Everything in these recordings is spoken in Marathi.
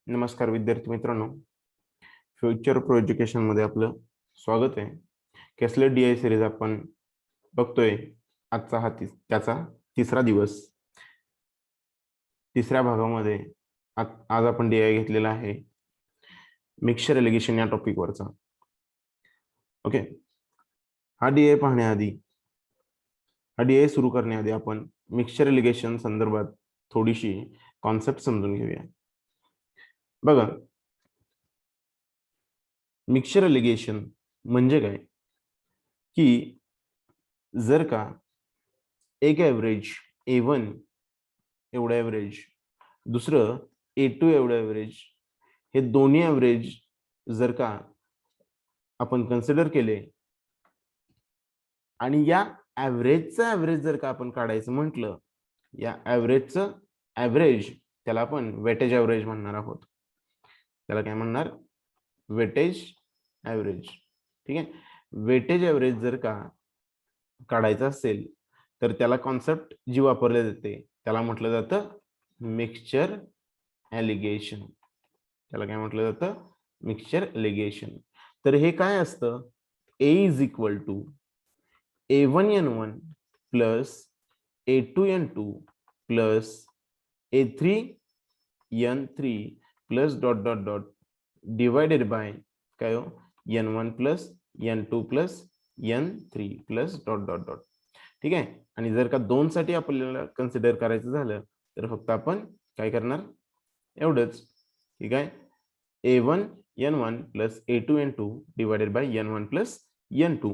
नमस्कार विद्यार्थी मित्रांनो, फ्युचर प्रो एज्युकेशन मध्ये आपलं स्वागत आहे. केसलेट डीआय सिरीज आपण बघतोय. आजचा हा त्याचा तिसरा दिवस. तिसऱ्या भागामध्ये आज आपण डीआय घेतलेला आहे मिक्सचर एलिगेशन या टॉपिक वरचा. ओके, हा डीआय सुरू करण्याआधी आपण मिक्सचर एलिगेशन संदर्भात थोडीशी कॉन्सेप्ट समजून घेऊया. बघा, मिक्सचर एलिगेशन म्हणजे काय की जर का एक ॲव्हरेज A1 एवढं ॲव्हरेज, दुसरं A2 एवढं ॲव्हरेज, हे दोन्ही ॲव्हरेज जर का आपण कन्सिडर केले आणि या ॲव्हरेजचं ॲव्हरेज जर का आपण काढायचं म्हटलं, या ॲव्हरेजचं ॲव्हरेज त्याला आपण वेटेज ॲव्हरेज म्हणणार आहोत. त्याला काय म्हणणार? Weightage average. ठीक आहे. वेटेज ॲव्हरेज जर का काढायचं असेल तर त्याला कॉन्सेप्ट जी वापरली जाते त्याला म्हटलं जातं मिक्सचर एलिगेशन. त्याला काय म्हटलं जातं? Mixture alligation. तर हे काय असतं? A is equal to A1N1 plus A2N2 plus A3N3 plus dot dot dot divided by काय हो? N1 plus N2 plus N3 plus dot dot dot. ठीक आहे. आणि जर का दोन साठी आपल्याला कन्सिडर करायचं झालं तर फक्त आपण काय करणार? एवढंच. ठीक आहे. A1N1 plus A2N2 divided by N1 plus N2.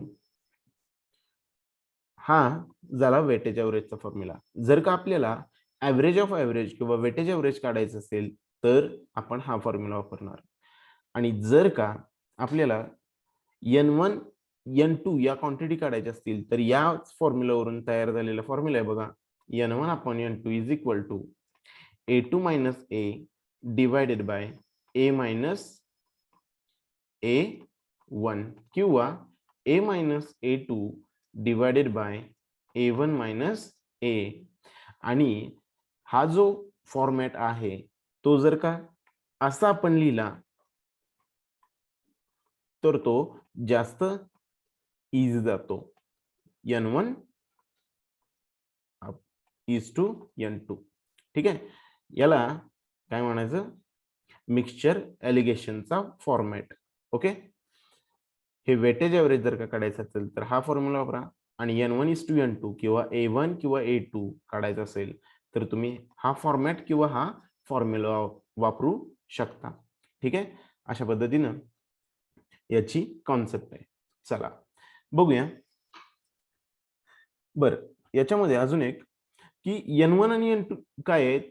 हा झाला वेटेज ॲव्हरेजचा फॉर्म्युला. जर का आपल्याला ॲव्हरेज ऑफ ॲव्हरेज किंवा वेटेज ॲव्हरेज काढायचं असेल तर आपण हा फॉर्म्युला वापरणार. आणि जर का आपल्याला N1 N2 या क्वांटिटी काढायच्या असतील तर या फॉर्म्युलावरून तयार झालेला फॉर्म्युला आहे बघा. N1 upon N2 is equal to A2 minus A divided by A minus A1 किंवा A minus A2 divided by A1 minus A. आणि हा जो फॉर्मॅट आहे तो जर का असा आपण लिहिला तर तो जास्त इझी जातो. N1 is to N2. ठीक आहे. याला काय म्हणायचं? मिक्सचर एलिगेशनचा फॉर्मॅट. ओके. हे वेटेज ॲव्हरेज जर का काढायचं असेल तर हा फॉर्म्युला वापरा. आणि N1 इज टू N2 किंवा A1 किंवा A2 काढायचं असेल तर तुम्ही हा फॉर्मॅट किंवा हा फॉर्म्युला वापरू शकता. ठीक आहे. अशा पद्धतीनं याची कॉन्सेप्ट आहे. चला बघूया. बरं, याच्यामध्ये अजून एक की N1 आणि N2 काय आहेत?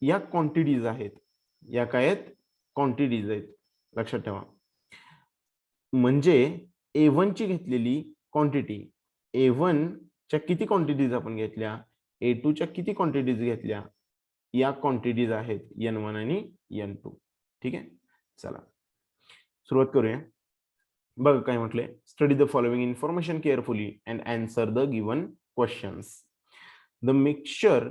या क्वांटिटीज आहेत. या काय आहेत? क्वांटिटीज आहेत. लक्षात ठेवा. म्हणजे A1 ची घेतलेली क्वांटिटी, A1 च्या किती क्वांटिटीज आपण घेतल्या, A2 च्या किती क्वांटिटीज घेतल्या, या क्वांटिटीज आहेत N1 आणि N2. ठीक आहे. चला सुरुवात करूया. बघा काय म्हटले? Study the following information carefully and answer the given questions. The mixture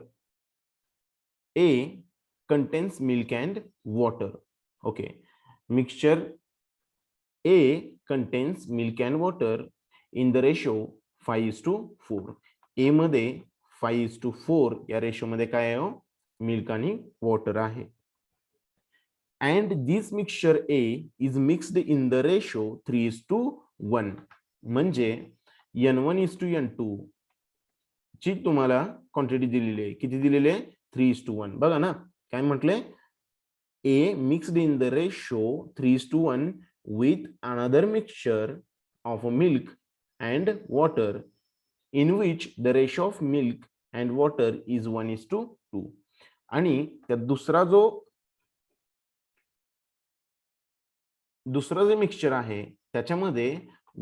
A contains milk and water. Okay, mixture A contains milk and water in the ratio 5:4. A मध्ये 5:4 या रेशो मध्ये काय आहे? मिल्क आणि वॉटर आहे. and this mixture A is mixed in the ratio 3:1. म्हणजे N1 is to N2 ची तुम्हाला क्वांटिटी दिलेली आहे. किती दिलेली आहे? 3:1. बघा ना काय म्हटले? A mixed in the ratio 3:1 with another mixture of milk and water in which the ratio of milk and water is 1:2. आणि त्या दुसरा जे मिक्सचर आहे त्याच्यामध्ये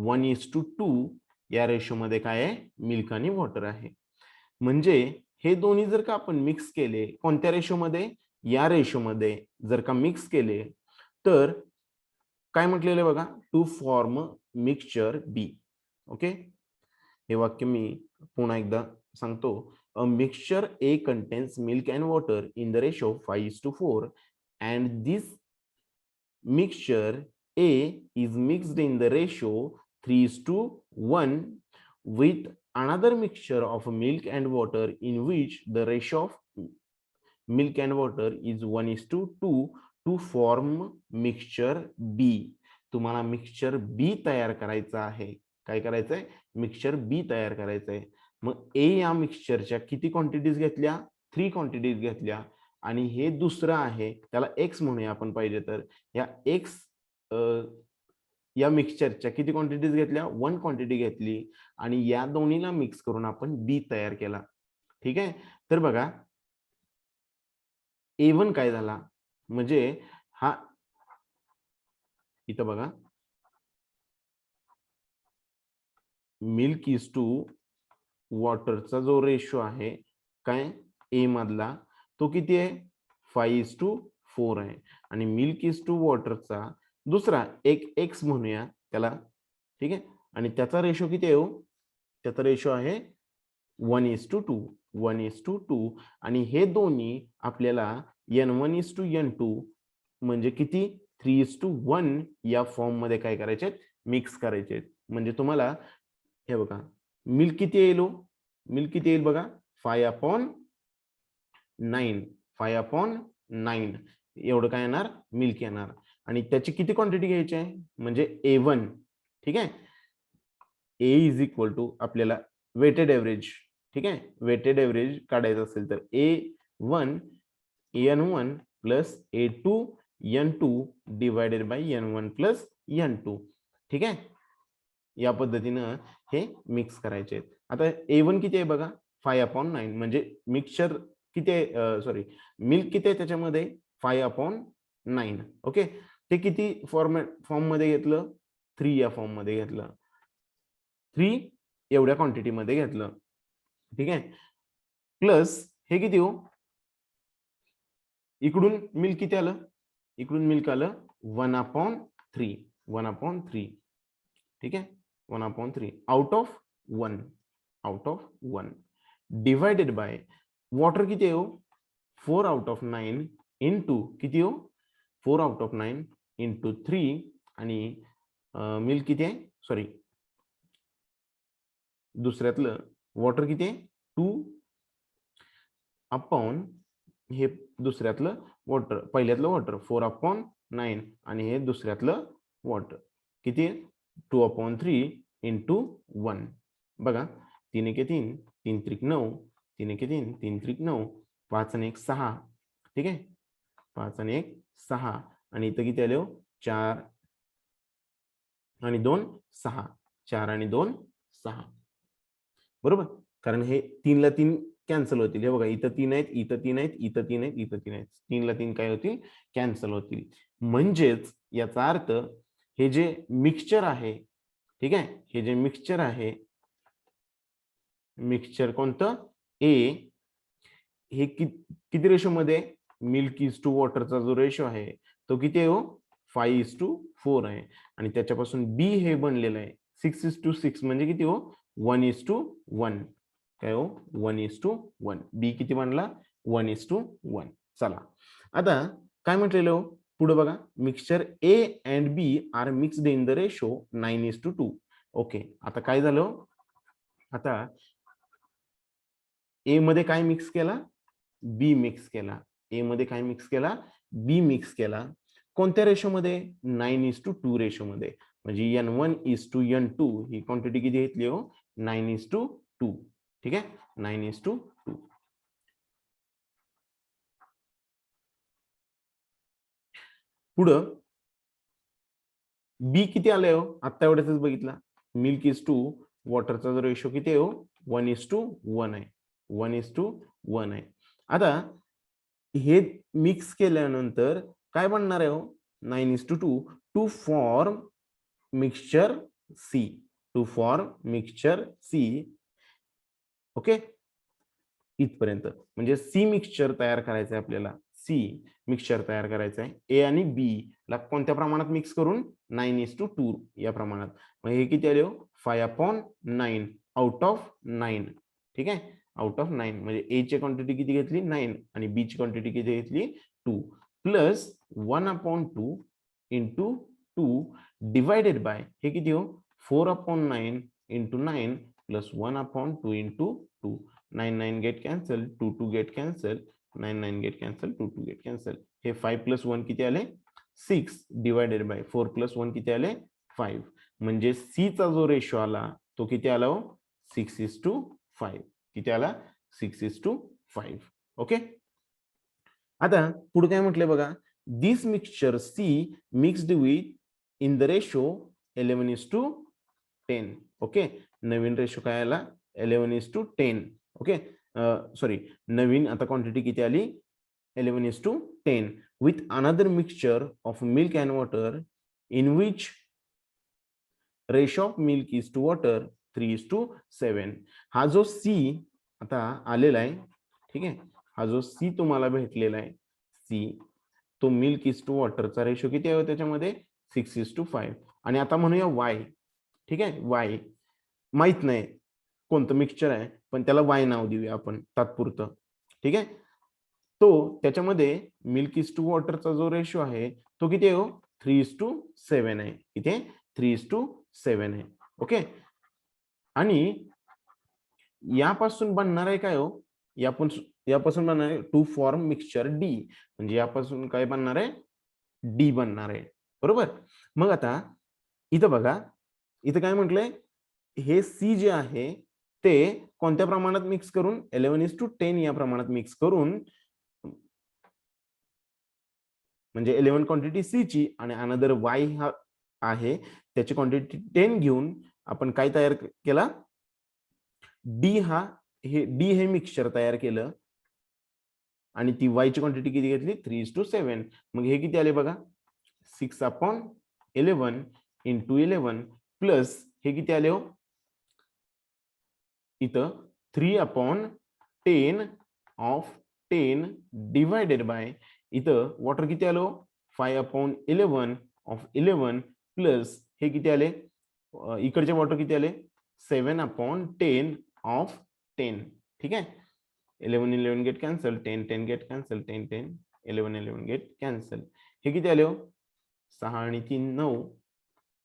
1:2 या रेशो मध्ये काय आहे? मिल्क आणि वॉटर आहे. म्हणजे हे दोन्ही जर का आपण मिक्स केले कोणत्या रेशो मध्ये? या रेशो मध्ये जर का मिक्स केले तर काय म्हटलेलं बघा? To form mixture B. Okay, हे वाक्य मी पुन्हा एकदा सांगतो. A mixture A contains milk and water in the ratio 5:4 and this mixture A is mixed in the ratio 3:1 with another mixture of milk and water in which the ratio of milk and water is 1:2 to form mixture B. तुम्हाला मिक्सचर बी तयार करायचं आहे. काय करायचंय? मिक्सचर बी तयार करायचंय. मग ए या मिक्सचरच्या किती क्वांटिटीज घेतल्या? 3 क्वांटिटीज घेतल्या आणि हे दुसरं आहे त्याला एक्स म्हणूया आपण पाहिजे तर. या एक्स या मिक्सचरच्या किती क्वांटिटीज घेतल्या? 1 क्वांटिटी घेतली आणि या दोन्हीला मिक्स करून आपण बी तयार केला. ठीक आहे. तर बघा A1 काय झाला? म्हणजे हा इथं बघा मिल्क इज टू वॉटरचा जो रेशो आहे काय ए मधला तो किती आहे? 5:4 आहे आणि मिल्क इज टू वॉटरचा दुसरा एक एक्स म्हणूया त्याला. ठीक आहे. आणि त्याचा रेशो किती आहे? त्याचा रेशो आहे 1:2 1:2 आणि हे दोन्ही आपल्याला N1:N2 म्हणजे किती 3:1 या फॉर्म मध्ये काय करायचे? मिक्स करायचे. म्हणजे तुम्हाला हे बघा मिल्क किती येईल? मिल्क किती येईल बघा 5/9 5/9 एवढं काय येणार? मिल्क येणार आणि त्याची किती क्वांटिटी घ्यायची आहे? म्हणजे A1. ठीक आहे. ए इज इक्वल टू आपल्याला वेटेड एव्हरेज. ठीक आहे. वेटेड एव्हरेज काढायचं असेल तर A1 N1 plus A2 N2 divided by N1 plus N2. ठीक आहे. या पद्धतीनं हे मिक्स करायचे आहेत. आता A1 किती आहे बघा 5/9 म्हणजे मिक्सचर किती आहे? सॉरी मिल्क किती आहे त्याच्यामध्ये? 5/9. ओके. ते किती फॉर्म मध्ये घेतलं? 3 या फॉर्म मध्ये घेतलं. 3 एवढ्या क्वांटिटी मध्ये घेतलं. ठीक आहे. प्लस हे किती हो? इकडून मिल्क किती आलं? इकडून मिल्क आलं 1/3 1/3. ठीक आहे. 1/3 out of 1 divided by water किती आहे हो? 4/9 इंटू किती हो? 4/9 इंटू 3 आणि मिल्क किती आहे? सॉरी दुसऱ्यातलं वॉटर किती आहे? 2 अपॉन हे दुसऱ्यातलं वॉटर पहिल्यातलं वॉटर 4/9 आणि हे दुसऱ्यातलं वॉटर किती आहे? 2/3 इंटू 1. बघा 3 एके 3 3 त्रिक 9 3 एके 3 3 त्रिक 9 5 आणि 1 6. ठीक आहे. 5 आणि 1 6 आणि इथं किती आले हो? 4 आणि 2 6 4 आणि 2 6. बरोबर. कारण हे 3 ला 3 कॅन्सल होतील. हे बघा इथं 3 आहेत, इथं 3 आहेत, इथं 3 आहेत, इथं 3 आहेत. 3 ला 3 काय होतील? कॅन्सल होतील. म्हणजेच याचा अर्थ हे जे मिक्सचर आहे. ठीक आहे. हे जे मिक्सचर आहे मिक्सचर कोणतं? ए हे किती रेशो मध्ये? मिल्क इज टू वॉटरचा जो रेशो आहे तो किती आहे हो? 5:4 आहे आणि त्याच्यापासून बी हे बनलेलं आहे 6:6 म्हणजे किती हो? 1:1. काय हो? 1:1. बी किती बनला? 1:1. चला आता काय म्हटलेलं हो? पुढे बघा mixture A and B are mixed in the ratio 9:2. Okay. आता काय झालं? आता ए मध्ये काय मिक्स केला? बी मिक्स केला. ए मध्ये काय मिक्स केला? बी मिक्स केला. कोणत्या रेशो मध्ये? 9:2 रेशो मध्ये. म्हणजे N1:N2 ही क्वांटिटी किती घेतली हो? 9:2. ठीक आहे. 9:2. पुढं बी किती आलंय हो? आता एवढ्याच बघितला. मिल्क इज टू वॉटरचा जो रेशो किती आहे हो? 1:1 आहे. 1:1 आहे. आता हे मिक्स केल्यानंतर काय बनणार आहे हो? 9:2 to form mixture C. To form mixture C. Okay. इथपर्यंत म्हणजे सी मिक्सचर तयार करायचं आहे आपल्याला. सी मिक्सचर तयार करायचं आहे. ए आणि बी ला कोणत्या प्रमाणात मिक्स करून? 9:2 या प्रमाणात. मग हे किती आले हो? 5/9 आउट ऑफ 9. ठीक आहे. आउट ऑफ 9 म्हणजे ए ची क्वांटिटी किती घेतली? 9 आणि बी ची क्वांटिटी किती घेतली? 2 प्लस 1/2 इंटू 2 डिवायडेड बाय हे किती हो 4/9 into 9 plus 1/2 into 2 9 9 get cancel 2 2 get cancel 9 9 get cancel 2 2 get cancel हे 5 प्लस 1 किती आले 6 डिवायडेड बाय 4 प्लस 1 किती आले 5 म्हणजे सी चा जो रेशो आला तो किती आला हो 6:5 किती आला 6:5 ओके आता पुढे काय म्हटलंय बघा this mixture C mixed with in the ratio 11:10 okay नवीन रेशो काय आला 11:10 ओके सॉरी नवीन आता क्वांटिटी किती आली 11:10 with another mixture of milk and water in which ratio of milk is to water 3:7 हा जो सी आता आलेला आहे ठीक आहे हा जो सी तुम्हाला भेटलेला आहे सी तो मिल्क इज टू वॉटरचा रेशो किती आहे त्याच्यामध्ये 6:5 आणि आता म्हणूया वाय ठीक आहे वाय माहित नाही कोणतं मिक्सचर आहे पण त्याला वाय नाव देऊया आपण तात्पुरतं ठीक आहे तो त्याच्यामध्ये मिल्क इज टू वॉटरचा जो रेशो आहे तो किती आहे 3:7 आहे किती आहे 3:7 आहे ओके आणि यापासून बनणार आहे काय हो यापासून बनणार आहे टू फॉर्म मिक्सचर डी म्हणजे यापासून काय बनणार आहे डी बनणार आहे बरोबर मग आता इथं बघा इथं काय म्हटलंय हे सी जे आहे ते कोणत्या प्रमाणात मिक्स करून 11:10 या प्रमाणात मिक्स करून म्हणजे 11 क्वांटिटी सी ची आणि अनदर वाय हा आहे त्याची क्वांटिटी 10 घेऊन आपण काय तयार केला डी हे मिक्सचर तयार केलं आणि ती वाय ची क्वांटिटी किती घेतली 3:7 मग हे किती आले बघा 6/11 इंटू 11 प्लस हे किती आले हो इथं 3/10 ऑफ 10 डिवायडेड बाय इथं वॉटर किती आलो 5/11 ऑफ 11 प्लस हे किती आले इकडचे वॉटर किती आले 7/10 ऑफ 10 ठीक आहे 11 11 get cancel 10 10 get cancel 10 10 11 11 get cancel हे किती आले हो 6 आणि 3 9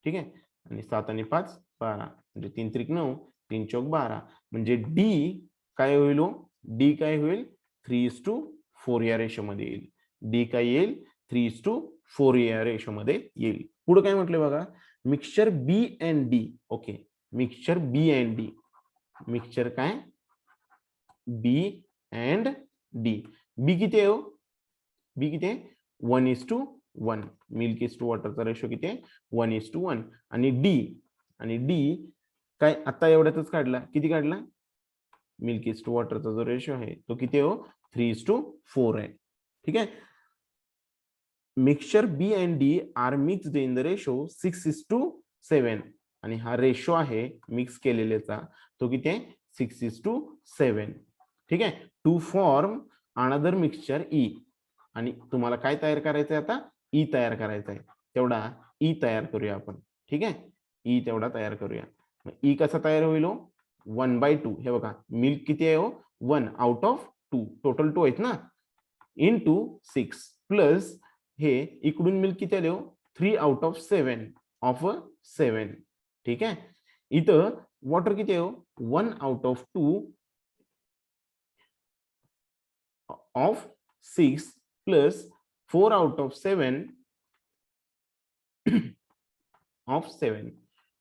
ठीक आहे आणि 7 आणि 5 12 म्हणजे 3 त्रिक 9 3 चौक 12 म्हणजे डी काय होईल डी काय होईल 3:4 या रेशो मध्ये येईल डी काय येईल 3:4 या रेशो मध्ये येईल पुढे काय म्हटले बघा mixture B and D okay mixture B and D mixture काय बी अँड डी बी किती आहे बी किती आहे 1:1 मिल्क इज टू वॉटरचा रेशो किती आहे 1:1 आणि डी काय आता एवढ्यातच काढला किती काढला मिल्क इज टू वॉटरचा जो रेशो आहे तो किती आहे 3:4 आहे ठीक आहे mixture B and D are mixed in the ratio 6:7 आणि हा रेशो आहे मिक्स केलेल्याचा तो किती आहे 6:7 ठीक आहे to form another mixture E आणि तुम्हाला काय तयार करायचंय आता ई तयार करायचा आहे तेवढा ई तयार करूया आपण ठीक आहे ई तेवढा तयार करूया ई कसा तयार होईल 1/2 हे बघा मिल्क किती आहे 1 आउट ऑफ 2 टोटल 2 आहेत ना इंटू 6 प्लस हे इकडून मिल्क किती आले 3 आउट ऑफ 7 ऑफ 7 ठीक आहे इथं वॉटर किती आहे 1 out of 2 of 6 plus 4 out of 7 of 7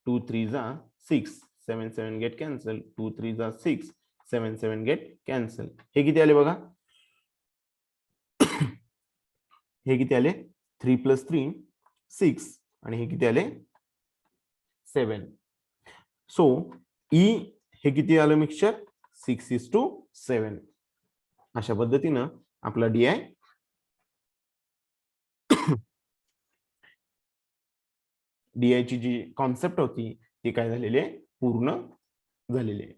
2 3 जा 6 7 7 गेट कॅन्सल 2 3 जा 6 7 7 गेट कॅन्सल हे किती आले बघा हे किती आले 3 + 3 6 आणि हे किती आले 7 सो ई हे किती आलं मिक्सचर 6:7 अशा पद्धतीनं आपला डी आय DI ची जी कॉन्सेप्ट होती ती काय झालेली आहे पूर्ण झालेली आहे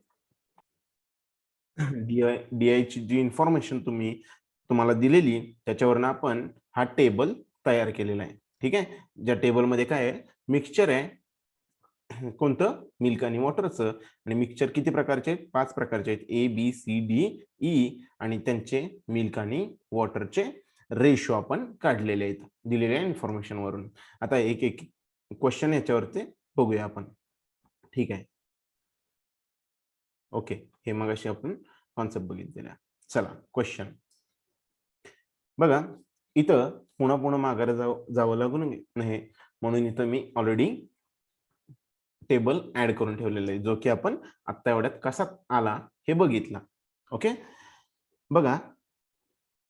DI ची जी इन्फॉर्मेशन तुम्हाला दिलेली त्याच्यावरनं आपण हा टेबल तयार केलेला आहे ठीक आहे ज्या टेबल मध्ये काय आहे मिक्सचर आहे कोणतं मिल्क आणि वॉटरचं आणि मिक्सचर किती प्रकारचे आहेत 5 प्रकारचे आहेत A B C D E आणि त्यांचे मिल्क आणि वॉटरचे रेशो आपण काढलेले आहेत दिलेल्या इन्फॉर्मेशन वरून. आता एक एक क्वेश्चन याच्यावरती बघूया आपण. ठीक आहे, ओके. हे मगाशी आपण कॉन्सेप्ट बघितलेला. चला क्वेश्चन बघा. इथं पुन्हा पुन्हा माघारी जावं लागून नाही, म्हणून इथं मी ऑलरेडी टेबल ऍड करून ठेवलेला आहे, जो की आपण आता एवढ्यात कसा आला हे बघितला. ओके, बघा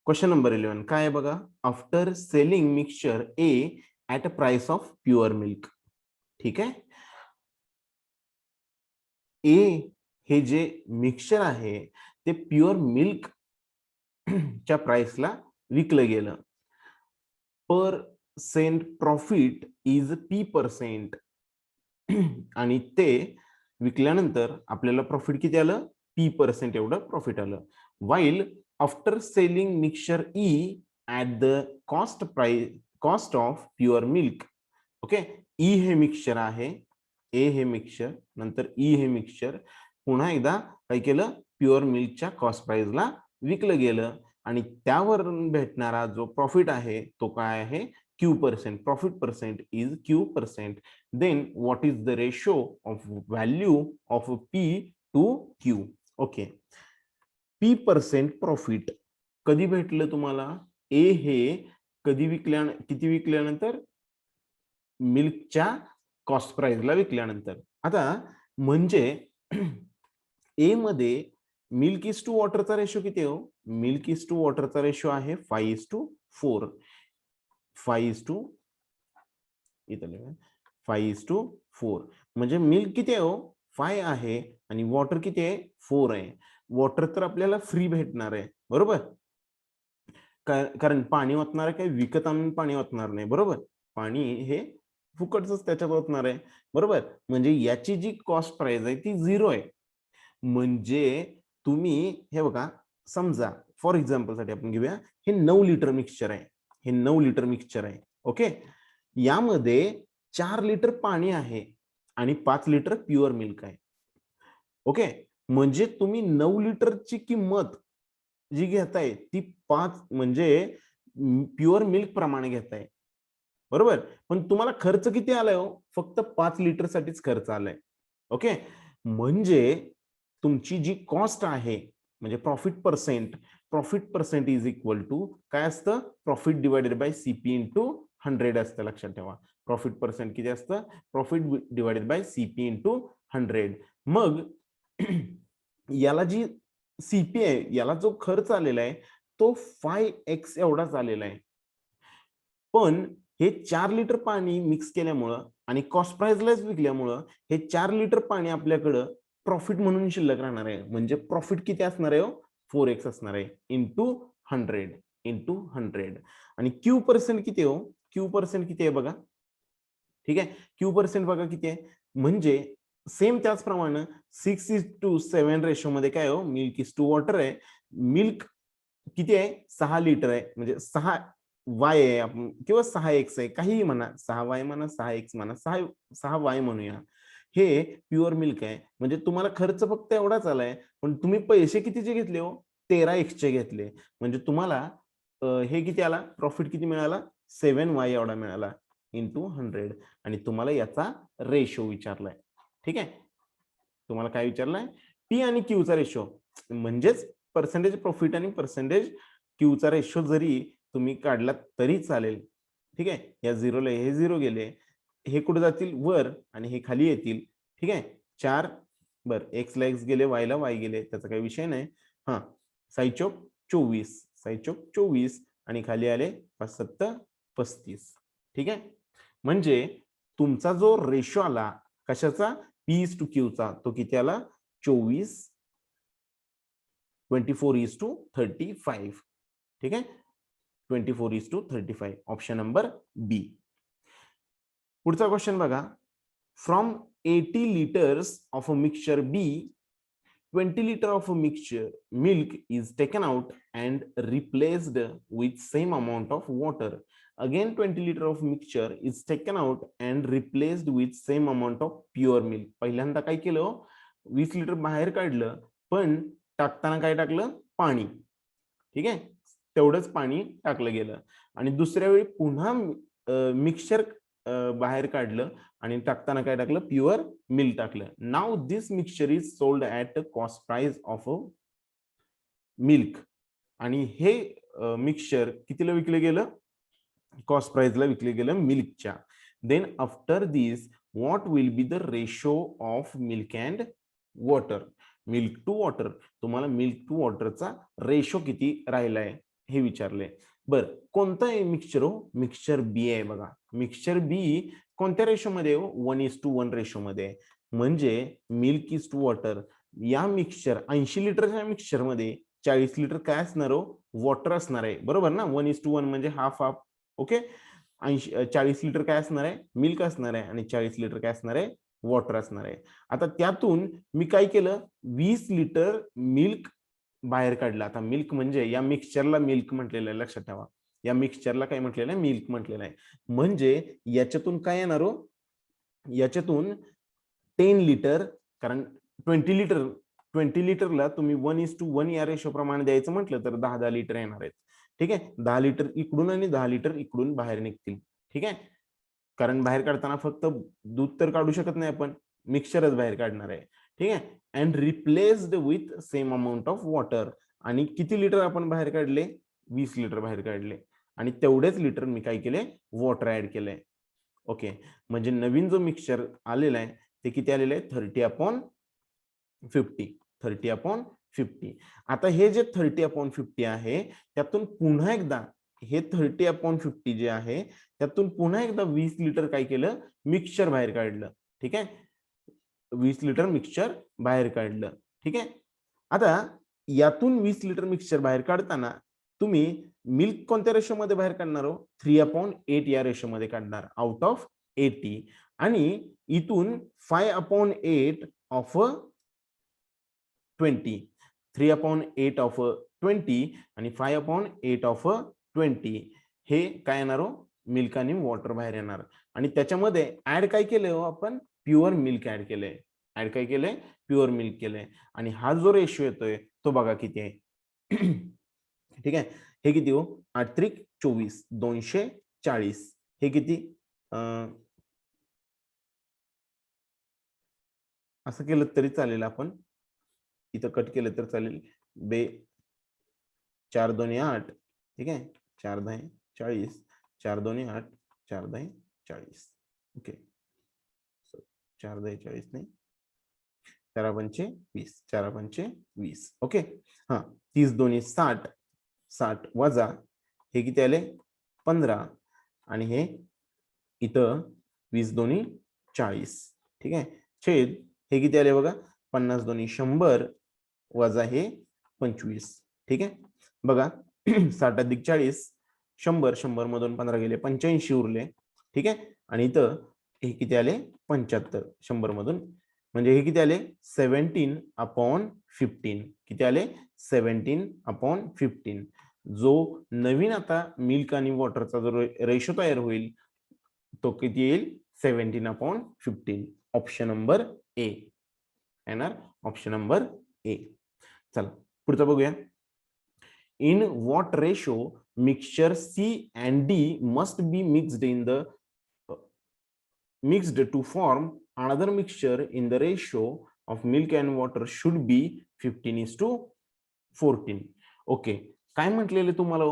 क्वेश्चन नंबर 11 काय आहे बघा. After selling mixture A at a price of pure milk. ठीक आहे, ए हे जे मिक्सचर आहे ते प्युअर मिल्क च्या प्राइसला विकलं गेलं. पर सेंट प्रॉफिट इज P%. आणि ते विकल्यानंतर आपल्याला प्रॉफिट किती आलं, P% एवढं प्रॉफिट आलं. While after selling mixture E at the cost of pure milk. Okay, E हे मिक्सचर आहे, ए हे मिक्सचर, नंतर ई हे मिक्सचर पुन्हा एकदा काय केलं, प्युअर मिल्कच्या कॉस्ट प्राइसला विकलं गेलं. आणि त्यावरून भेटणारा जो प्रॉफिट आहे तो काय आहे, Q%. Profit percent is Q%. Then what is the ratio of value of P to Q. Okay, P% profit कधी भेटलं तुम्हाला, ए हे कधी किती विकल्यानंतर, मिल्कच्या कॉस्ट प्राइसला विकल्यानंतर. आता म्हणजे ए मध्ये मिल्क इज टू वॉटरचा रेशो किती आहे, मिल्क इज टू वॉटरचा रेशो आहे 5:4. 5:4 म्हणजे मिल्क किती आहे, 5 आहे आणि वॉटर किती आहे, 4 आहे. वॉटर तर आपल्याला फ्री भेटणार आहे, बरोबर, कारण पाणी ओतणार आहे, काही विकत आणून पाणी ओतणार नाही, बरोबर. पाणी हे फुकटच त्याच्यात ओतणार आहे, बरोबर. म्हणजे याची जी कॉस्ट प्राइस आहे ती 0 आहे. म्हणजे तुम्ही हे बघा, समजा फॉर एक्झाम्पल साठी आपण घेऊया, हे 9 लिटर मिक्सचर आहे, हे 9 लिटर मिक्सचर आहे. ओके, यामध्ये 4 लिटर पाणी आहे आणि 5 लिटर प्युअर मिल्क आहे. ओके, म्हणजे तुम्ही 9 लिटरची किंमत जी घेताय ती 5 म्हणजे प्युअर मिल्क प्रमाणे घेताय, बरोबर. पण तुम्हाला खर्च किती आलाय हो, फक्त 5 लिटर साठीच खर्च आलाय. ओके, म्हणजे तुमची जी कॉस्ट आहे म्हणजे profit percent is equal to काय असतं, profit divided by CP into 100 असतं. लक्षात ठेवा, प्रॉफिट पर्सेंट किती असतं, profit divided by CP into 100. मग याला जी सीपी आहे, याला जो खर्च आलेला आहे तो 5x एवढाच आलेला आहे. पण हे 4 लिटर पाणी मिक्स केल्यामुळं आणि कॉस्ट प्राइसलाच विकल्यामुळं हे 4 लिटर पाणी आपल्याकडं प्रॉफिट म्हणून शिल्लक राहणार आहे. म्हणजे प्रॉफिट किती असणार आहे, 4x असणार आहे इंटू 100. आणि Q% किती आहे, Q% किती आहे बघा. ठीक आहे, Q% बघा किती आहे, म्हणजे सेम त्याचप्रमाणे 6:7 रेशो मध्ये काय हो, मिल्क इज टू वॉटर आहे. मिल्क किती आहे, 6 लिटर आहे, म्हणजे 6y आहे आपण किंवा 6x आहे, काहीही म्हणा, 6y म्हणा, 6x म्हणा, 6y म्हणूया. हे प्युअर मिल्क आहे, म्हणजे तुम्हाला खर्च फक्त एवढाच आलाय, पण तुम्ही पैसे कितीचे घेतले हो, 13x चे घेतले. म्हणजे तुम्हाला हे किती आला, प्रॉफिट किती मिळाला, 7y एवढा मिळाला इंटू 100. आणि तुम्हाला याचा रेशो विचारलाय. ठीक आहे, तुम्हाला काय विचारलंय, पी आणि क्यूचा रेशो, म्हणजेच पर्सेंटेज प्रॉफिट आणि पर्सेंटेज क्यूचा रेशो जरी तुम्ही काढला तरी चालेल. ठीक आहे, या झिरोला हे 0 गेले, हे कुठे जातील वर आणि हे खाली येतील. ठीक आहे, 4 बर, एक्स ला एक्स गेले, वाय ला वाय गेले, त्याचा काही विषय नाही. हा, 6 चौक 24 आणि खाली आले 5 7 35. ठीक आहे, म्हणजे तुमचा जो रेशो आला कशाचा, P to Q चा, तो किती आला, 24:35. ठीक आहे, 24:35. ऑप्शन नंबर बी. पुढचा क्वेश्चन बघा. From 80 liters of a mixture B, 20 liters of a mixture milk is taken out and replaced with same amount of water. Again 20 liters of mixture is taken out and replaced with same amount of pure milk. पहिल्यांदा काय केलं, 20 लिटर बाहेर काढलं, पण टाकताना काय टाकलं, पाणी. ठीक आहे, तेवढंच पाणी टाकलं गेलं आणि दुसऱ्या वेळी पुन्हा मिक्सचर बाहेर काढलं आणि टाकताना काय टाकलं, प्युअर मिल्क टाकलं. Now this mixture is sold at cost price of milk. आणि हे मिक्सचर कितीला विकलं गेलं, कॉस्ट प्राइसला विकले गेलं मिल्कच्या. Then after this what will be the ratio of milk and water. Milk to water, तुम्हाला मिल्क टू वॉटरचा रेशो किती राहिलाय हे विचारले. बर, कोणतं आहे मिक्सचर हो, मिक्सचर बी आहे बघा. मिक्सचर बी कोणत्या रेशो मध्ये हो, 1:1 रेशो मध्ये. म्हणजे मिल्क इज टू वॉटर. या मिक्सचर 80 लिटरच्या मिक्सचर मध्ये 40 लिटर काय असणार हो, वॉटर असणार आहे, बरोबर ना. 1:1 म्हणजे हाफ हाफ. ओके, 40 लिटर काय असणार आहे, मिल्क असणार आहे आणि 40 लिटर काय असणार आहे, वॉटर असणार आहे. आता त्यातून मी काय केलं, 20 लिटर मिल्क बाहेर काढलं. आता मिल्क म्हणजे या मिक्सचरला मिल्क म्हटलेलं आहे, लक्षात ठेवा. या मिक्सचरला काय म्हटलेलं आहे, मिल्क म्हटलेलं आहे. म्हणजे याच्यातून काय येणार हो, याच्यातून 10 लिटर, कारण 20 लिटरला तुम्ही 1:1 या रेशो प्रमाणे द्यायचं म्हटलं तर 10 लिटर येणार आहेत. ठीक आहे, 10 लिटर इकडून आणि 10 लिटर इकडून बाहेर निघतील. ठीक आहे, कारण बाहेर काढताना फक्त दूध तर काढू शकत नाही आपण, मिक्सचरच बाहेर काढणार आहे. ठीक आहे, and replaced with same amount of water. आणि किती लिटर आपण बाहेर काढले, 20 लिटर बाहेर काढले आणि तेवढेच लिटर मी काय केले, वॉटर ऍड केलंय. ओके, म्हणजे नवीन जो मिक्सचर आलेला आहे ते किती आलेलं आहे, 30/50. 30/50. आता हे जे 30/50 आहे त्यातून पुन्हा एकदा हे 30/50 जे आहे त्यातून पुन्हा एकदा 20 लिटर काय केलं, मिक्सचर बाहेर काढलं. ठीक आहे, 20 लिटर मिक्सचर बाहेर काढलं. ठीक आहे, आता यातून 20 लिटर मिक्सचर बाहेर काढताना तुम्ही मिल्क कोणत्या रेशो मध्ये बाहेर काढणार हो, 3/8 या रेशो मध्ये काढणार, आउट ऑफ 80. आणि इथून 5/8 ऑफ 20. 3/8 ऑफ 20 आणि 5/8 ऑफ 20 हे काय येणार हो, मिल्क आणि वॉटर बाहेर येणार. आणि त्याच्यामध्ये ऍड काय केलंय हो आपण, प्युअर मिल्क ऍड केलंय. ऍड काय केलंय, प्युअर मिल्क केलंय. आणि हा जो रेशो येतोय तो बघा किती आहे. ठीक आहे, हे किती हो, 8×3=24, 240. हे किती, असं केलं तरी चालेल, आपण इथं कट केलं तर चालेल. 4×2=8. ठीक आहे, 4×10=40, 4×2=8, 4×10=40. ओके, 4×10=40 नाही, 4×5=20, 4×5=20. ओके, हा, 30×2=60, 60 वजा हे किती आले, 15. आणि हे इथं 20×2=40. ठीक आहे, छेद हे किती आले बघा, 50×2=100 वजा हे 25. ठीक आहे, बघा 60+40 100, 100 मधून 15 गेले, 85 उरले. ठीक आहे, आणि इथं हे किती आले, 75 100 मधून, म्हणजे हे किती आले, 17/15. किती आले, 17/15. जो नवीन आता मिल्क आणि वॉटरचा जो रेशो तयार होईल तो किती येईल, 17/15. ऑप्शन नंबर ए येणार, ऑप्शन नंबर ए. चला पुढचा बघूया. In what ratio mixture C and D must be mixed to form another mixture in the ratio of milk and water should be 15:14. Okay, काय म्हटलेलं तुम्हाला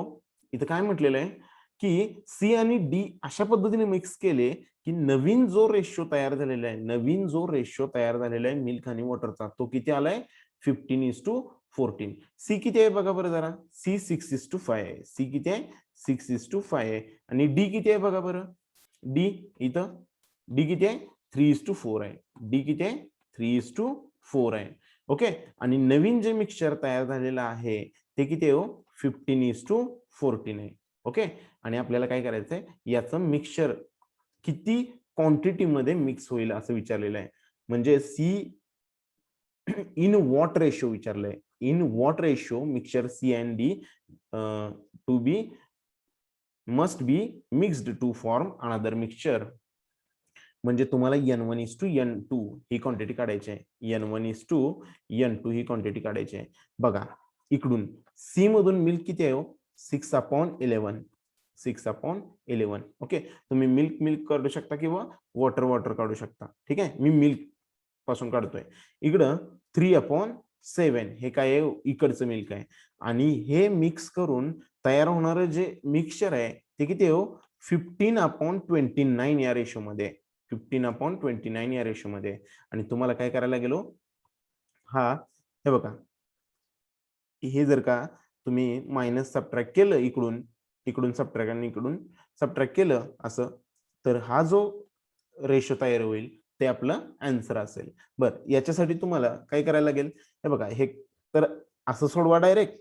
इथं, काय म्हटलेलं आहे की सी आणि डी अशा पद्धतीने मिक्स केले की नवीन जो रेशो तयार झालेला आहे, नवीन जो रेशो तयार झालेला आहे मिल्क आणि वॉटरचा, तो किती आलाय, 15:14. सी किती आहे बघा बरं जरा, सी 6:5 आहे. सी किती आहे, 6:5 आहे. आणि डी किती आहे बघा बरं, डी इथं डी किती आहे, 3:4 आहे. डी किती आहे, 3:4 आहे. ओके, आणि नवीन जे मिक्सचर तयार झालेलं आहे ते किती आहे हो, 15:14 आहे. ओके, आणि आपल्याला काय करायचंय, याचं मिक्सचर किती क्वांटिटी मध्ये मिक्स होईल असं विचारलेलं आहे. म्हणजे सी इन व्हॉट रेशो विचारलंय, in what ratio mixture C and D to be must be mixed to form another mixture. म्हणजे तुम्हाला N1:N2 ही क्वांटिटी काढायची आहे. N1:N2 ही क्वांटिटी काढायची आहे. बघा इकडून सी मधून मिल्क किती आहे हो, 6/11. 6/11. ओके, तुम्ही मिल्क काढू शकता किंवा वॉटर काढू शकता. ठीक आहे, मी मिल्क पासून काढतोय. इकडं 3/7 हे काय आहे, इकडचं मिल्क आहे. आणि हे मिक्स करून तयार होणारं जे मिक्सचर आहे ते किती आहे, 15/29 या रेशोमध्ये. 15/29 या रेशोमध्ये. आणि तुम्हाला काय करायला गेलो, हा हे बघा, हे जर का तुम्ही मायनस सबट्रॅक्ट केलं, इकडून सबट्रॅक्ट आणि इकडून सबट्रॅक्ट केलं असं, तर हा जो रेशो तयार होईल ते आपलं आन्सर असेल. बर, याच्यासाठी तुम्हाला काय करायला लागेल, हे बघा, हे तर असं सोडवा डायरेक्ट,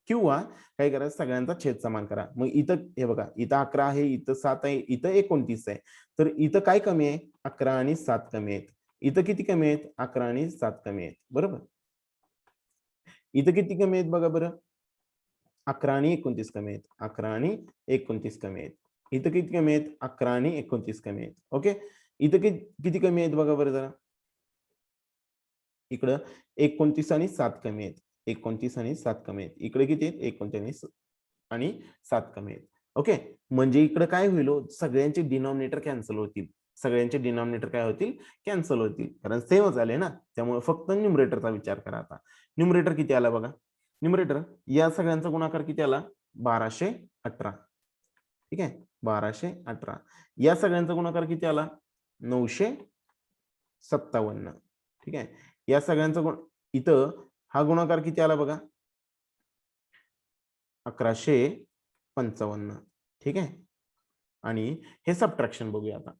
किंवा काय करायचं, सगळ्यांचा छेद समान करा. मग इथं हे बघा, इथं 11 आहे, इथं 7 आहे, इथं 29 आहे. तर इथं काय कमी आहे, 11 आणि 7 कमी आहेत. इथं किती कमी आहेत, 11 आणि 7 कमी आहेत. बरोबर, इथं किती कमी आहेत बघा बरं, 11 आणि 29 कमी आहेत. 11 आणि 29 कमी आहेत. इथं किती कमी आहेत, 11 आणि 29 कमी आहेत. ओके, इथं किती कमी आहेत बघा बरं जरा, इकडं 29 आणि 7 कमी आहेत. 29 आणि 7 कमी आहेत. इकडे किती आहेत, 29 आणि 7 कमी आहेत. ओके, म्हणजे इकडे काय होईल, सगळ्यांचे डिनॉमिनेटर कॅन्सल होतील. सगळ्यांचे डिनॉमिनेटर काय होतील, कॅन्सल होतील, कारण सेमच आले ना. त्यामुळे फक्त न्यूमरेटरचा विचार करा. आता न्यूमरेटर किती आला बघा, न्यूमरेटर या सगळ्यांचा गुणाकार किती आला, 1218. ठीक आहे, 1218. या सगळ्यांचा गुणाकार किती आला, 957. ठीक आहे, या सगळ्यांचा इथं हा गुणाकार किती आला बघा, 1155. ठीक आहे, आणि हे सबट्रॅक्शन बघूया आता.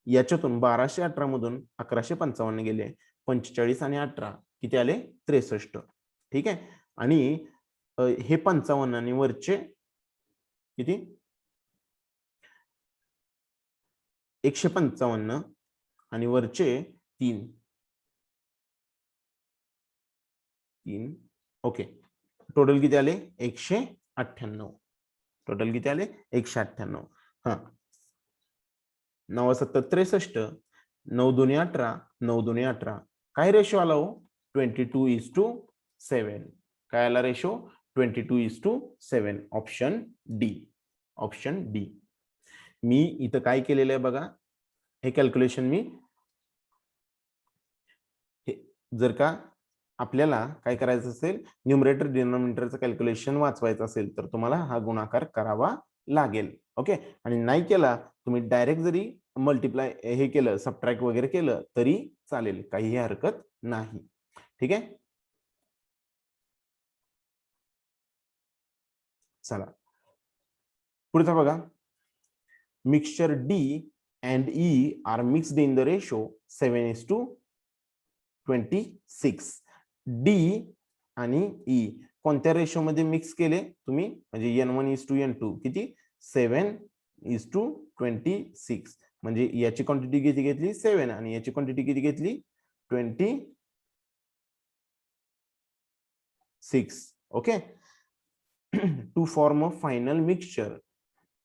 याच्यातून 1218 मधून 1155 गेले, 45 आणि 18 किती आले, 63. ठीक आहे, आणि हे 55 आणि वरचे किती, 155 आणि वरचे 3. ओके, टोटल किती आले, 198. टोटल किती आले, 198. हा, 9 7 63, 9 2 18, 9 2 18. काय रेशो आला हो, 22:7. काय आला रेशो, 22:7. Option D. Option D. मी इथं काय केलेलं आहे बघा, हे कॅल्क्युलेशन मी, जर का आपल्याला काय करायचं असेल, न्यूमरेटर डिनॉमिनेटरचं कॅल्क्युलेशन वाचवायचं असेल, तर तुम्हाला हा गुणाकार करावा लागेल. ओके, आणि नाही केला, तुम्ही डायरेक्ट जरी मल्टिप्लाय हे केलं, सबट्रॅक्ट वगैरे केलं तरी चालेल, काहीही हरकत नाही. ठीक आहे, चला पुढचा बघा. Mixture D and E are mixed in the ratio 7:26. D आणि ई कोणत्या रेशो मध्ये मिक्स केले तुम्ही, म्हणजे N1:N2 किती, 7:26. म्हणजे याची क्वांटिटी किती घेतली, 7, आणि याची क्वांटिटी किती घेतली, 26. Okay, to form a final mixture,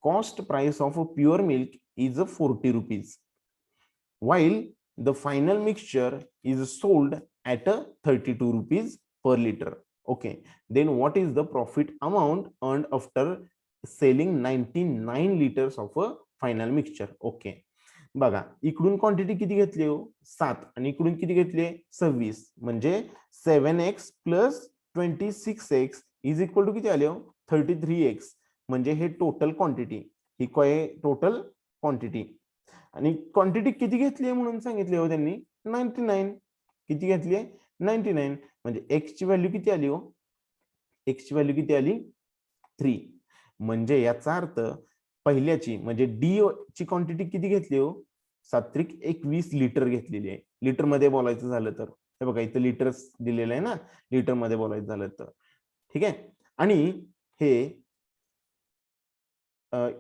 cost price of a pure milk is 40 rupees, while the final mixture is sold at 32 rupees per liter. Okay, then what is the profit amount earned after selling 99 liters of a final mixture? Okay, बघा, इकडून क्वांटिटी किती घेतली हो, 7, आणि इकडून किती घेतली, 26. म्हणजे 7x + 26x is equal to किती आले हो, 33x. म्हणजे हे टोटल क्वांटिटी, ही काय टोटल क्वांटिटी, आणि क्वांटिटी किती घेतली म्हणून सांगितले हो त्यांनी, 99. किती घेतली, 99. म्हणजे एक्स ची व्हॅल्यू किती आली हो, एक्स ची व्हॅल्यू किती आली, 3. म्हणजे याचा अर्थ पहिल्याची म्हणजे डी ची क्वांटिटी किती घेतली हो, 7×21 लिटर घेतलेली आहे. लिटर मध्ये बोलायचं झालं तर, हे बघा इथं लिटर दिलेलं आहे ना, लिटर मध्ये बोलायचं झालं तर. ठीक आहे, आणि हे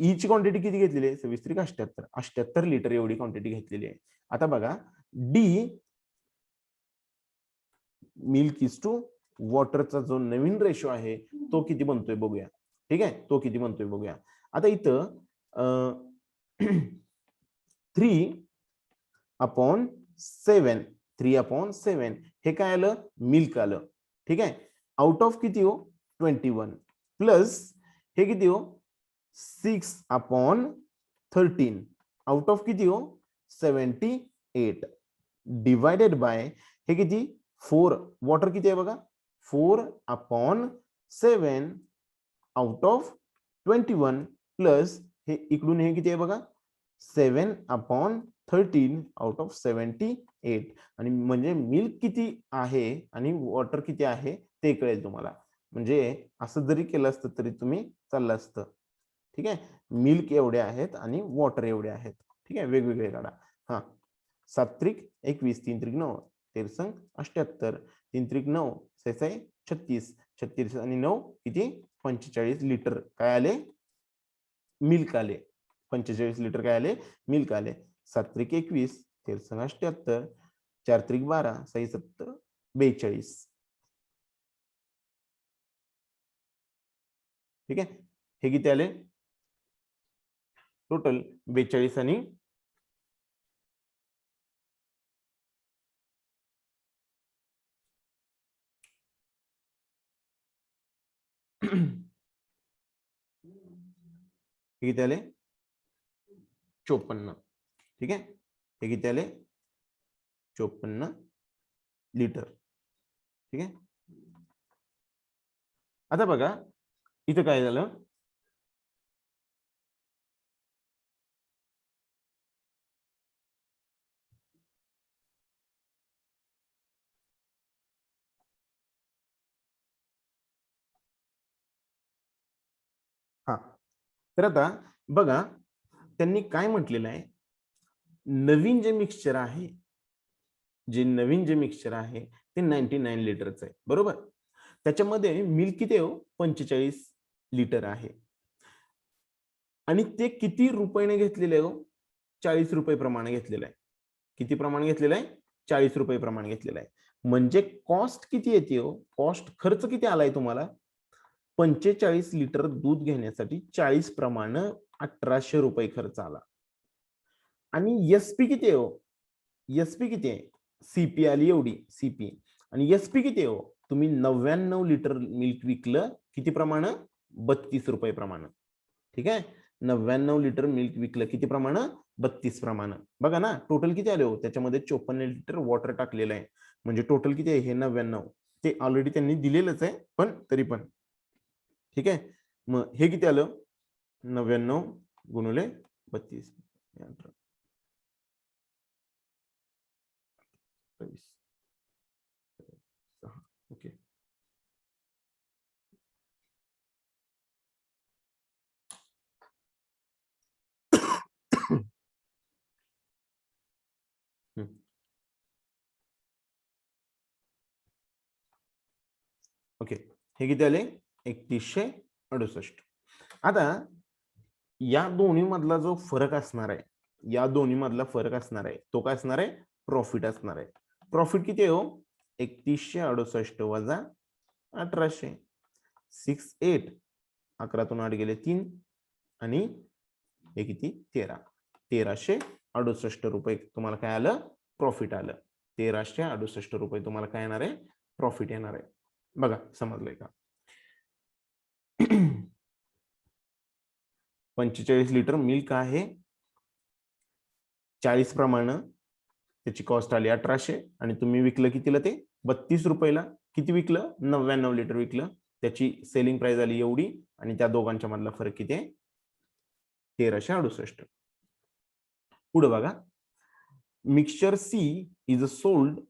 ई ची क्वांटिटी किती घेतलेली आहे, 78 लिटर एवढी क्वांटिटी घेतलेली आहे. आता बघा, डी मिल्क इज टू वॉटरचा जो नवीन रेशो आहे तो किती बनतोय बघूया. ठीक आहे, तो किती बनतोय बघूया. आता इथं 3/7, 3/7 हे काय आलं, मिल्क आलं. ठीक आहे, आउट ऑफ किती हो, 21, प्लस हे किती हो 6/13 आउट ऑफ किती हो 78 डिवायडेड बाय हे किती 4 वॉटर किती आहे बघा 4/7 आउट ऑफ 21 प्लस हे इकडून हे किती आहे बघा 7/13 आउट ऑफ 78 आणि म्हणजे मिल्क किती आहे आणि वॉटर किती आहे ते कळेल तुम्हाला म्हणजे असं जरी केलं असतं तरी तुम्ही चाललं असतं ठीक आहे मिल्क एवढे आहेत आणि वॉटर एवढे आहेत ठीक आहे वेगवेगळे काढा हा 7 × 21 3 × 9 13 78 3 × 9 6 36 36 आणि 9 किती 45 लिटर काय आले मिल्क आले 45 लिटर काय आले मिल्क आले 7 × 21 13 78 4 × 12 6 7 42 ठीक आहे हे किती आले टोटल 42 आणि किती आले 54 ठीक आहे हे किती आले 54 लिटर ठीक आहे आता बघा इथं काय झालं हा तर आता बघा त्यांनी काय म्हटलेलं आहे नवीन जे मिक्सचर आहे जे मिक्सचर आहे ते 99 लिटरचं आहे बरोबर त्याच्यामध्ये मिल्क किती आहे 45 लिटर आहे आणि ते किती रुपयाने घेतलेले हो 40 रुपये प्रमाणे घेतलेलं आहे किती प्रमाणे घेतलेलं आहे 40 रुपये प्रमाणे घेतलेलं आहे म्हणजे कॉस्ट किती येते हो कॉस्ट खर्च किती आलाय तुम्हाला 45 लिटर दूध घेण्यासाठी 40 प्रमाणे 1800 रुपये खर्च आला आणि एसपी किती आहे हो एसपी किती आहे सीपी आली एवढी सीपी आणि एसपी किती आहे हो तुम्ही 99 लिटर मिल्क विकलं किती प्रमाणे 32 रुपये प्रमाणे ठीक आहे 99 लिटर मिल्क विकलं किती प्रमाणे 32 प्रमाणे बघा ना टोटल किती आले हो त्याच्यामध्ये 54 लिटर वॉटर टाकलेलं आहे म्हणजे टोटल किती आहे हे 99 ते ऑलरेडी त्यांनी दिलेलंच आहे पण तरी पण ठीक आहे मग हे किती आलं 99 गुणिले 32 ओके ओके हे किती आले 3168 आता या दोन्ही मधला जो फरक असणार आहे या दोन्ही मधला फरक असणार आहे तो काय असणार आहे प्रॉफिट असणार आहे प्रॉफिट किती आहे हो 3168 वजा 1800 68 11तून 8 गेले 3 आणि हे किती 1368 रुपये तुम्हाला काय आलं प्रॉफिट आलं 1368 रुपये तुम्हाला काय येणार आहे प्रॉफिट येणार आहे बघा समजलंय का 45 लिटर मिल्क आहे 40 प्रमाणे त्याची कॉस्ट आली 1800 आणि तुम्ही विकलं कितीला ते 32 रुपयाला किती विकलं 99 लिटर विकलं त्याची सेलिंग प्राइस आली एवढी आणि त्या दोघांच्या मधला फरक किती आहे 1368 पुढे बघा mixture C is sold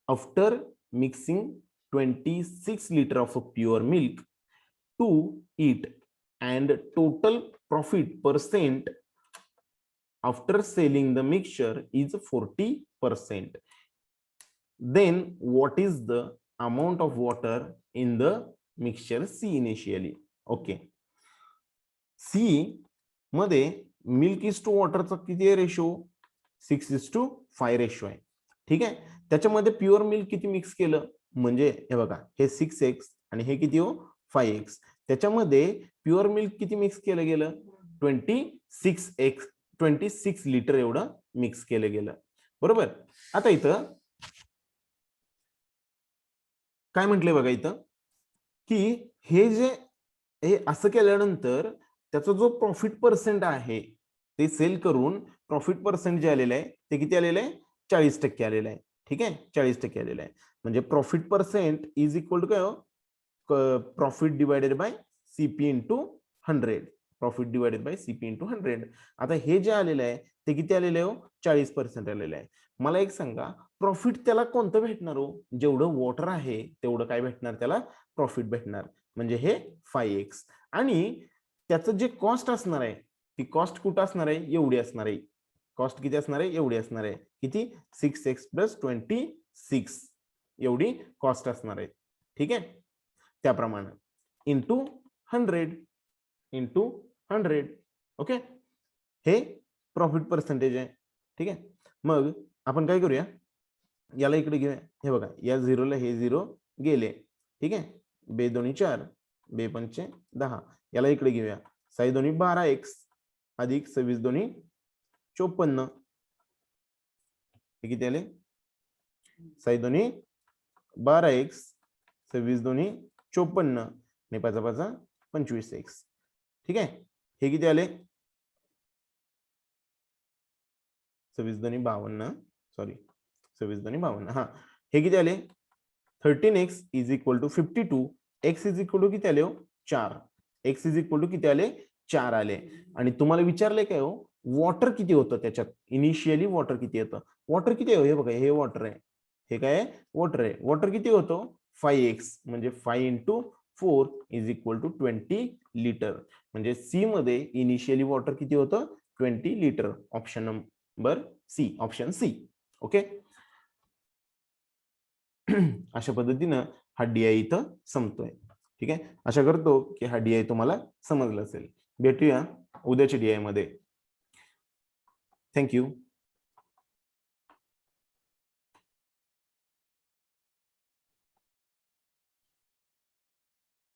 after mixing 26 liter of pure milk to it and total profit % after selling the mixture is 40%. Then what is the amount of water in the mixture C initially? Okay. C मध्ये मिल्क इज टू वॉटरचा किती आहे रेशो 6:5 रेशो आहे ठीक आहे त्याच्यामध्ये प्युअर मिल्क किती मिक्स केलं म्हणजे हे बघा हे 6x आणि हे किती हो 5x त्याच्यामध्ये प्युअर मिल्क किती मिक्स केलं गेलं 26 लिटर एवढं मिक्स केलं गेलं बरोबर आता इथं काय म्हटलंय बघा इथं की हे जे हे असं केल्यानंतर त्याचा जो प्रॉफिट पर्सेंट आहे ते सेल करून प्रॉफिट पर्सेंट जे आलेलं आहे ते किती आलेलं आहे 40% आलेलं आहे. ठीक आहे, 40% आलेलं आहे. म्हणजे profit percent is equal to काय profit divided by CP into 100. Profit divided by CP into 100. आता हे जे आलेलं आहे ते किती आलेलं आहे 40% आलेलं आहे. मला एक सांगा प्रॉफिट त्याला कोणतं भेटणार हो? जेवढं वॉटर आहे तेवढं काय भेटणार त्याला प्रॉफिट भेटणार. म्हणजे हे 5x आणि त्याचं जे कॉस्ट असणार आहे ती कॉस्ट कुठं असणार आहे एवढी असणार आहे. कॉस्ट किती असणार आहे एवढी असणार आहे. किती 6x + 26 एवढी कॉस्ट असणार आहे. ठीक आहे, त्याप्रमाणे इंटू 100 ओके. हे प्रॉफिट पर्सेंटेज आहे. ठीक आहे, मग आपण काय करूया याला इकडे घेऊया. हे बघा या 0ला हे 0 गेले. ठीक आहे, 2 दोन्ही 4 2 पंचे 10. याला इकडे घेऊया 6 दोन्ही 12x अधिक 26 दोन्ही 54. हे किती आले 6 दोन्ही 12x 26 दोन्ही 54 आणि 5 5 25x. ठीक आहे, हे किती आले 26 दोन्ही 52 सॉरी 26 दोन्ही 52. हा, हे किती आले 13x is equal to 52. x is equal to किती आले 4. x इज इक्वल टू किती आले 4 आले. आणि तुम्हाला विचारले काय हो वॉटर किती होतं त्याच्यात इनिशियली वॉटर किती होतं. वॉटर किती आहे हे बघा हे वॉटर आहे. हे काय आहे वॉटर आहे. वॉटर किती होतं 5x म्हणजे 5 into 4 is equal to 20 litre. म्हणजे सी मध्ये इनिशियली वॉटर किती होतं 20 litre. Option number C, option C. Okay. अशा पद्धतीनं हा DI इथं संपतोय. ठीक आहे, आशा करतो की हा DI तुम्हाला समजला असेल. भेटूया उद्याच्या DI मध्ये. थँक्यू.